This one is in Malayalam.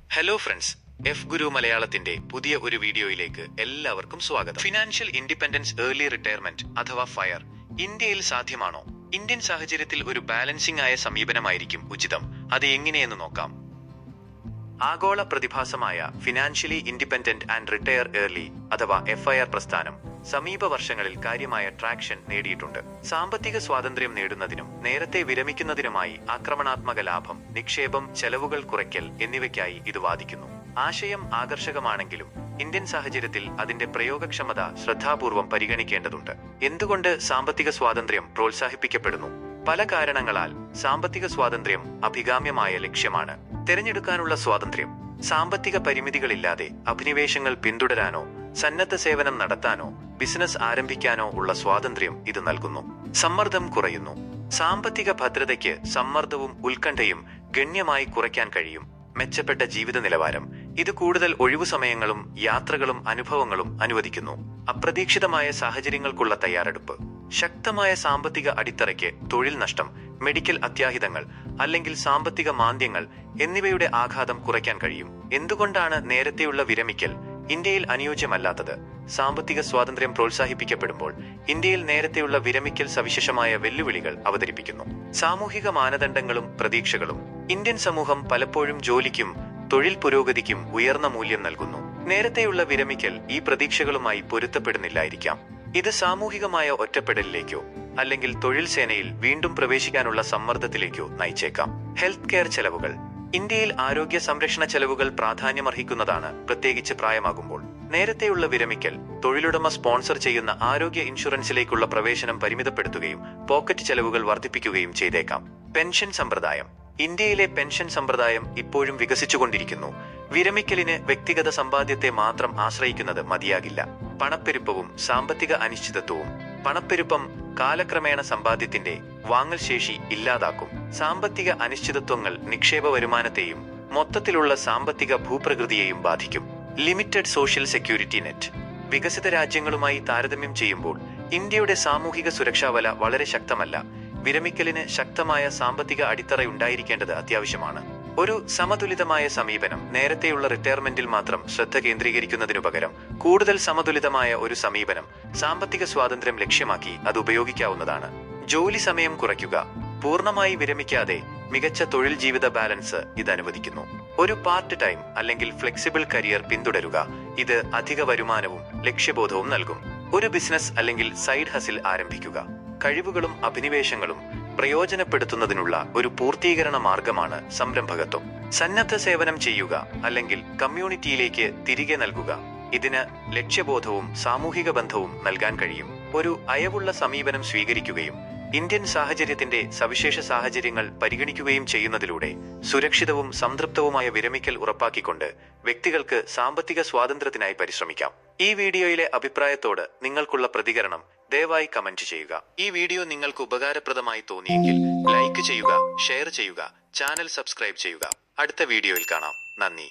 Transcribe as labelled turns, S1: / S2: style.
S1: ഹലോ ഫ്രണ്ട്സ്, എഫ് ഗുരു മലയാളത്തിന്റെ പുതിയ ഒരു വീഡിയോയിലേക്ക് എല്ലാവർക്കും സ്വാഗതം. ഫിനാൻഷ്യൽ ഇൻഡിപെൻഡൻസ് ഏർലി റിട്ടയർമെന്റ് അഥവാ ഫയർ ഇന്ത്യയിൽ സാധ്യമാണോ? ഇന്ത്യൻ സാഹചര്യത്തിൽ ഒരു ബാലൻസിംഗ് ആയ സമീപനമായിരിക്കും ഉചിതം. അത് എങ്ങനെയെന്ന് നോക്കാം. ആഗോള പ്രതിഭാസമായ financially independent and retire early അഥവാ FIR പ്രസ്ഥാനം സമീപ വർഷങ്ങളിൽ കാര്യമായ ട്രാക്ഷൻ നേടിയിട്ടുണ്ട്. സാമ്പത്തിക സ്വാതന്ത്ര്യം നേടുന്നതിനും നേരത്തെ വിരമിക്കുന്നതിനുമായി ആക്രമണാത്മക ലാഭം, നിക്ഷേപം, ചെലവുകൾ കുറയ്ക്കൽ എന്നിവയ്ക്കായി ഇത് വാദിക്കുന്നു. ആശയം ആകർഷകമാണെങ്കിലും ഇന്ത്യൻ സാഹചര്യത്തിൽ അതിന്റെ പ്രയോഗക്ഷമത ശ്രദ്ധാപൂർവം പരിഗണിക്കേണ്ടതുണ്ട്. എന്തുകൊണ്ട് സാമ്പത്തിക സ്വാതന്ത്ര്യം പ്രോത്സാഹിപ്പിക്കപ്പെടുന്നു? പല കാരണങ്ങളാൽ സാമ്പത്തിക സ്വാതന്ത്ര്യം അഭികാമ്യമായ ലക്ഷ്യമാണ്. തിരഞ്ഞെടുക്കാനുള്ള സ്വാതന്ത്ര്യം, സാമ്പത്തിക പരിമിതികളില്ലാതെ അഭിനിവേശങ്ങൾ പിന്തുടരാനോ സന്നദ്ധ സേവനം നടത്താനോ ബിസിനസ് ആരംഭിക്കാനോ ഉള്ള സ്വാതന്ത്ര്യം ഇത് നൽകുന്നു. സമ്മർദ്ദം കുറയുന്നു. സാമ്പത്തിക ഭദ്രതയ്ക്ക് സമ്മർദ്ദവും ഉത്കണ്ഠയും ഗണ്യമായി കുറയ്ക്കാൻ കഴിയും. മെച്ചപ്പെട്ട ജീവിത നിലവാരം, ഇത് കൂടുതൽ ഒഴിവു സമയങ്ങളും യാത്രകളും അനുഭവങ്ങളും അനുവദിക്കുന്നു. അപ്രതീക്ഷിതമായ സാഹചര്യങ്ങൾക്കുള്ള തയ്യാറെടുപ്പ്, ശക്തമായ സാമ്പത്തിക അടിത്തറയ്ക്ക് തൊഴിൽ നഷ്ടം, മെഡിക്കൽ അത്യാഹിതങ്ങൾ അല്ലെങ്കിൽ സാമ്പത്തിക മാന്ദ്യങ്ങൾ എന്നിവയുടെ ആഘാതം കുറയ്ക്കാൻ കഴിയും. എന്തുകൊണ്ടാണ് നേരത്തെയുള്ള വിരമിക്കൽ ഇന്ത്യയിൽ അനുയോജ്യമല്ലാത്തത്? സാമ്പത്തിക സ്വാതന്ത്ര്യം പ്രോത്സാഹിപ്പിക്കപ്പെടുമ്പോൾ ഇന്ത്യയിൽ നേരത്തെയുള്ള വിരമിക്കൽ സവിശേഷമായ വെല്ലുവിളികൾ അവതരിപ്പിക്കുന്നു. സാമൂഹിക മാനദണ്ഡങ്ങളും പ്രതീക്ഷകളും, ഇന്ത്യൻ സമൂഹം പലപ്പോഴും ജോലിക്കും തൊഴിൽ പുരോഗതിക്കും ഉയർന്ന മൂല്യം നൽകുന്നു. നേരത്തെയുള്ള വിരമിക്കൽ ഈ പ്രതീക്ഷകളുമായി പൊരുത്തപ്പെടുന്നില്ലായിരിക്കാം. ഇത് സാമൂഹികമായ ഒറ്റപ്പെടലിലേക്കോ അല്ലെങ്കിൽ തൊഴിൽ സേനയിൽ വീണ്ടും പ്രവേശിക്കാനുള്ള സമ്മർദ്ദത്തിലേക്കോ നയിച്ചേക്കാം. ഹെൽത്ത് കെയർ ചെലവുകൾ, ഇന്ത്യയിൽ ആരോഗ്യ സംരക്ഷണ ചെലവുകൾ പ്രാധാന്യമർഹിക്കുന്നതാണ്, പ്രത്യേകിച്ച് പ്രായമാകുമ്പോൾ. നേരത്തെയുള്ള വിരമിക്കൽ തൊഴിലുടമ സ്പോൺസർ ചെയ്യുന്ന ആരോഗ്യ ഇൻഷുറൻസിലേക്കുള്ള പ്രവേശനം പരിമിതപ്പെടുത്തുകയും പോക്കറ്റ് ചെലവുകൾ വർദ്ധിപ്പിക്കുകയും ചെയ്തേക്കാം. പെൻഷൻ സമ്പ്രദായം, ഇന്ത്യയിലെ പെൻഷൻ സമ്പ്രദായം ഇപ്പോഴും വികസിച്ചുകൊണ്ടിരിക്കുന്നു. വിരമിക്കലിന് വ്യക്തിഗത സമ്പാദ്യത്തെ മാത്രം ആശ്രയിക്കുന്നത് മതിയാകില്ല. പണപ്പെരുപ്പവും സാമ്പത്തിക അനിശ്ചിതത്വവും, പണപ്പെരുപ്പം കാലക്രമേണ സമ്പാദ്യത്തിന്റെ വാങ്ങൽ ശേഷി ഇല്ലാതാക്കും. സാമ്പത്തിക അനിശ്ചിതത്വങ്ങൾ നിക്ഷേപ വരുമാനത്തെയും മൊത്തത്തിലുള്ള സാമ്പത്തിക ഭൂപ്രകൃതിയെയും ബാധിക്കും. ലിമിറ്റഡ് സോഷ്യൽ സെക്യൂരിറ്റി നെറ്റ്, വികസിത രാജ്യങ്ങളുമായി താരതമ്യം ചെയ്യുമ്പോൾ ഇന്ത്യയുടെ സാമൂഹിക സുരക്ഷാ വല വളരെ ശക്തമല്ല. വിരമിക്കലിന് ശക്തമായ സാമ്പത്തിക അടിത്തറയുണ്ടായിരിക്കേണ്ടത് അത്യാവശ്യമാണ്. ഒരു സമതുലിതമായ സമീപനം നേരത്തെയുള്ള റിട്ടയർമെന്റിൽ മാത്രം ശ്രദ്ധ കേന്ദ്രീകരിക്കുന്നതിനു പകരം കൂടുതൽ സമതുലിതമായ ഒരു സമീപനം സാമ്പത്തിക സ്വാതന്ത്ര്യം ലക്ഷ്യമാക്കി അത് ഉപയോഗിക്കാവുന്നതാണ്. ജോലി സമയം കുറയ്ക്കുക, പൂർണ്ണമായി വിരമിക്കാതെ മികച്ച തൊഴിൽ ജീവിത ബാലൻസ് ഇത് അനുവദിക്കുന്നു. ഒരു പാർട്ട് ടൈം അല്ലെങ്കിൽ ഫ്ലെക്സിബിൾ കരിയർ പിന്തുടരുക, ഇത് അധിക വരുമാനവും ലക്ഷ്യബോധവും നൽകും. ഒരു ബിസിനസ് അല്ലെങ്കിൽ സൈഡ് ഹസിൽ ആരംഭിക്കുക, കഴിവുകളും അഭിനിവേശങ്ങളും പ്രയോജനപ്പെടുത്തുന്നതിനുള്ള ഒരു പൂർത്തീകരണ മാർഗമാണ് സംരംഭകത്വം. സന്നദ്ധ സേവനം ചെയ്യുക അല്ലെങ്കിൽ കമ്മ്യൂണിറ്റിയിലേക്ക് തിരികെ നൽകുക, ഇതിന് ലക്ഷ്യബോധവും സാമൂഹിക ബന്ധവും നൽകാൻ കഴിയും. ഒരു അയവുള്ള സമീപനം സ്വീകരിക്കുകയും ഇന്ത്യൻ സാഹചര്യത്തിന്റെ സവിശേഷ സാഹചര്യങ്ങൾ പരിഗണിക്കുകയും ചെയ്യുന്നതിലൂടെ സുരക്ഷിതവും സംതൃപ്തവുമായ വിരമിക്കൽ ഉറപ്പാക്കിക്കൊണ്ട് വ്യക്തികൾക്ക് സാമ്പത്തിക സ്വാതന്ത്ര്യത്തിനായി പരിശ്രമിക്കാം. ഈ വീഡിയോയിലെ അഭിപ്രായത്തോട് നിങ്ങൾക്കുള്ള പ്രതികരണം ദയവായി കമന്റ് ചെയ്യുക. ഈ വീഡിയോ നിങ്ങൾക്ക് ഉപകാരപ്രദമായി തോന്നിയെങ്കിൽ ലൈക്ക് ചെയ്യുക, ഷെയർ ചെയ്യുക, ചാനൽ സബ്സ്ക്രൈബ് ചെയ്യുക. അടുത്ത വീഡിയോയിൽ കാണാം. നന്ദി.